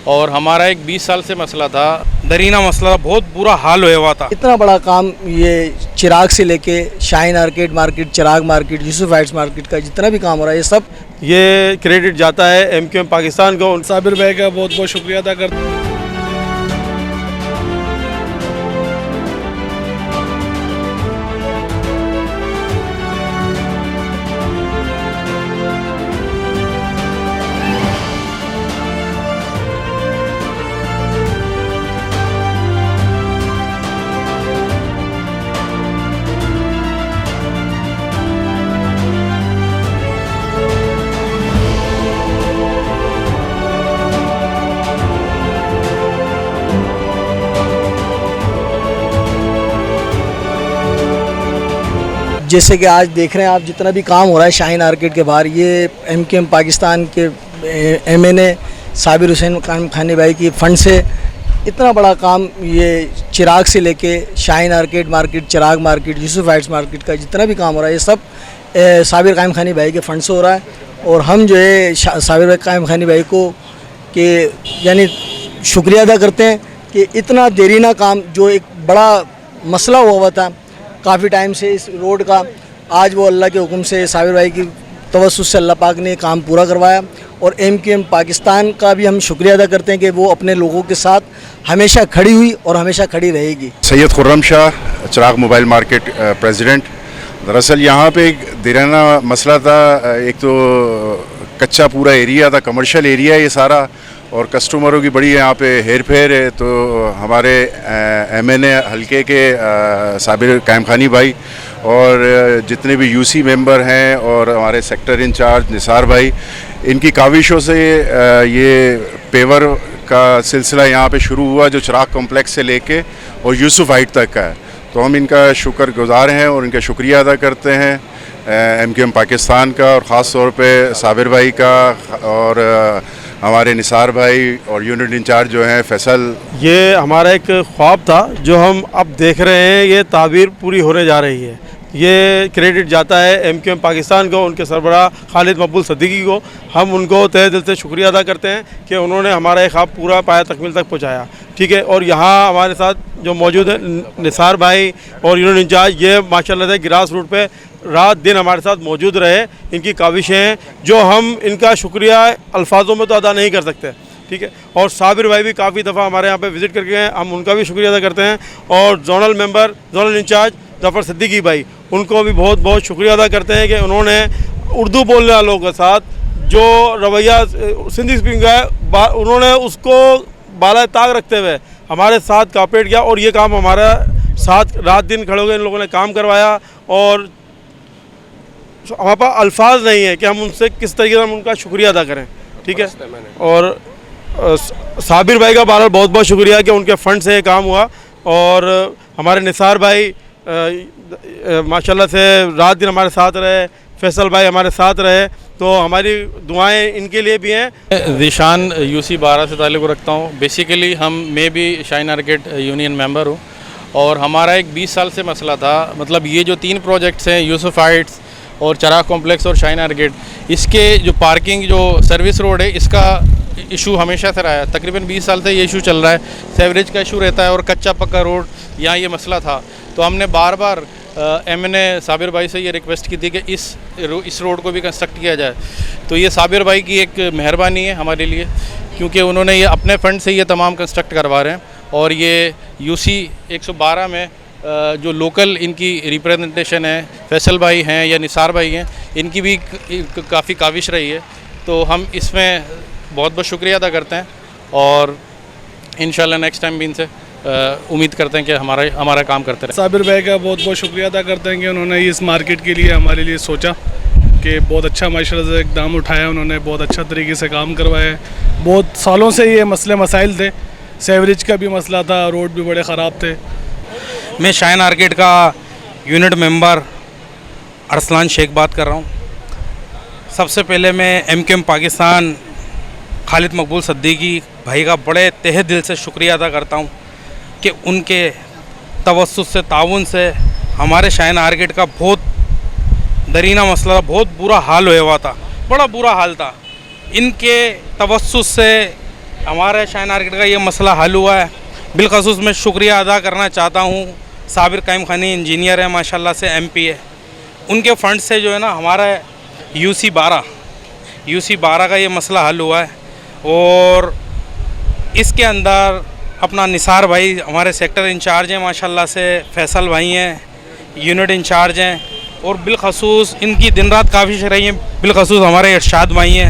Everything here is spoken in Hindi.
और हमारा एक 20 साल से मसला था, दरीना मसला था, बहुत बुरा हाल हुआ था। इतना बड़ा काम ये चिराग से लेके शाहीन आर्केड मार्केट, चिराग मार्केट, यूसुफ हाइट्स मार्केट का जितना भी काम हो रहा है ये क्रेडिट जाता है एमक्यूएम पाकिस्तान को। साबिर भाई का बहुत बहुत शुक्रिया अदा करता हूं। जैसे कि आज देख रहे हैं आप, जितना भी काम हो रहा है शाहीन आर्केड के बाहर, ये एमक्यूएम पाकिस्तान के एमएनए साबिर हुसैन खानी भाई की फंड से इतना बड़ा काम ये चिराग से लेके शाहीन आर्केड मार्केट, चिराग मार्केट, यूसुफ हाइट्स मार्केट का जितना भी काम हो रहा है ये सब साबिर कायम खानी भाई के फंड से हो रहा है। और हम जो है साबिर कायम खानी भाई को कि यानी शुक्रिया अदा करते हैं कि इतना देरीना काम जो एक बड़ा मसला हुआ था काफ़ी टाइम से इस रोड का, आज वो अल्लाह के हुक्म से साबिर भाई की तवस्सुत से अल्लाह पाक ने काम पूरा करवाया। और एमक्यूएम पाकिस्तान का भी हम शुक्रिया अदा करते हैं कि वो अपने लोगों के साथ हमेशा खड़ी हुई और हमेशा खड़ी रहेगी। सैयद खुर्रम शाह, चिराग मोबाइल मार्केट प्रेसिडेंट। दरअसल यहाँ पे एक देराना मसला था, एक तो कच्चा पूरा एरिया था, कमर्शियल एरिया ये सारा, और कस्टमरों की बड़ी यहाँ पे हेर फेर है। तो हमारे एमएनए हलके के साबिर कायम खानी भाई और जितने भी यूसी मेंबर हैं और हमारे सेक्टर इंचार्ज निसार भाई, इनकी काविशों से ये पेवर का सिलसिला यहाँ पे शुरू हुआ जो चिराग कॉम्प्लेक्स से लेके और यूसुफ हाइट तक का है। तो हम इनका शुक्रगुजार हैं और इनका शुक्रिया अदा करते हैं एमक्यूएम पाकिस्तान का, और ख़ास तौर पे साबिर भाई का और हमारे निसार भाई और यूनिट इंचार्ज जो हैं फैसल। ये हमारा एक ख्वाब था जो हम अब देख रहे हैं, ये ताबीर पूरी होने जा रही है। ये क्रेडिट जाता है एमक्यूएम पाकिस्तान को, उनके सरबराह खालिद मकबूल सिद्दीकी को। हम उनको तहे दिल से शुक्रिया अदा करते हैं कि उन्होंने हमारा एक ख्वाब पूरा पाया तकमील तक पहुँचाया। ठीक है, और यहाँ हमारे साथ जो मौजूद है निसार भाई और यूनिट इंचार्ज, ये माशाल्लाह से ग्रास रूट पे रात दिन हमारे साथ मौजूद रहे। इनकी काविशें हैं जो हम इनका शुक्रिया अल्फाजों में तो अदा नहीं कर सकते। ठीक है, और साबिर भाई भी काफ़ी दफ़ा हमारे यहाँ पे विज़िट करके गए, हम उनका भी शुक्रिया अदा करते हैं। और zonal member, zonal in charge Zafar Siddiqui भाई, उनको भी बहुत बहुत शुक्रिया अदा करते हैं कि उन्होंने उर्दू बोलने वालों के साथ जो रवैया सिंधी स्पीकिंग का है, उन्होंने उसको बाला ताक रखते हुए हमारे साथ कॉपरेट किया। और ये काम हमारा साथ रात दिन खड़े होकर इन लोगों ने काम करवाया। और हमारे पास अल्फाज नहीं है कि हम उनसे किस तरीके से हम उनका शुक्रिया अदा करें। ठीक है, और साबिर भाई का बहरहाल बहुत बहुत शुक्रिया कि उनके फ़ंड से ये काम हुआ। और हमारे निसार भाई माशाल्लाह से रात दिन हमारे साथ रहे, फैसल भाई हमारे साथ रहे, तो हमारी दुआएं इनके लिए भी हैं। ज़ीशान यूसी 12 से ताल्लुक़ रखता हूँ। बेसिकली मैं भी शाहीन आर्केड यूनियन मेंबर हूँ और हमारा एक 20 साल से मसला था, मतलब ये जो 3 प्रोजेक्ट्स हैं, यूसुफ हाइट्स और चिराग कॉम्प्लेक्स और शाहीन आर्केड, इसके जो पार्किंग जो सर्विस रोड है इसका इशू हमेशा से रहा है। तकरीबन 20 साल से ये इशू चल रहा है, सेवरेज का इशू रहता है और कच्चा पक्का रोड, यहाँ ये मसला था। तो हमने बार बार एमएनए साबिर भाई से ये रिक्वेस्ट की थी कि इस रोड को भी कंस्ट्रक्ट किया जाए। तो ये साबिर भाई की एक मेहरबानी है हमारे लिए, क्योंकि उन्होंने ये अपने फ़ंड से ये तमाम कंस्ट्रक्ट करवा रहे हैं। और ये यूसी 112 में जो लोकल इनकी रिप्रेजेंटेशन है, फैसल भाई हैं या निसार भाई हैं, इनकी भी काफ़ी काविश रही है। तो हम इसमें बहुत बहुत शुक्रिया अदा करते हैं और इंशाल्लाह नेक्स्ट टाइम भी इनसे उम्मीद करते हैं कि हमारा काम करते रहे। साबिर भाई का बहुत बहुत शुक्रिया अदा करते हैं कि उन्होंने इस मार्केट के लिए हमारे लिए सोचा कि बहुत अच्छा माशाल्लाह से इक़दाम उठाया, उन्होंने बहुत अच्छा तरीके से काम करवाया है। बहुत सालों से ये मसले मसाइल थे, सेवरेज का भी मसला था, रोड भी बड़े ख़राब थे। मैं शाहीन आर्केड का यूनिट मेंबर अरसलान शेख बात कर रहा हूँ। सबसे पहले मैं एमक्यूएम पाकिस्तान खालिद मकबूल सिद्दीकी भाई का बड़े तहे दिल से शुक्रिया अदा करता हूँ कि उनके तवस्सुत से, ताउन से हमारे शाहीन आर्केड का बहुत दरीना मसला था, बहुत बुरा हाल हुआ था, बड़ा बुरा हाल था। इनके तवस्सुत से हमारे शाइन मार्केट का ये मसला हल हुआ है। बिलखसूस मैं शुक्रिया अदा करना चाहता हूँ, साबिर कायम खानी इंजीनियर है माशाल्लाह से, MP है, उनके फंड से जो है ना हमारा UC12 का ये मसला हल हुआ है। और इसके अंदर अपना निसार भाई हमारे सेक्टर इंचार्ज हैं माशाल्लाह से, फैसल भाई हैं यूनिट इंचार्ज हैं, और बिलखसूस इनकी दिन रात काफ़ी रही हैं, बिलखसूस हमारे इरशाद भाई हैं।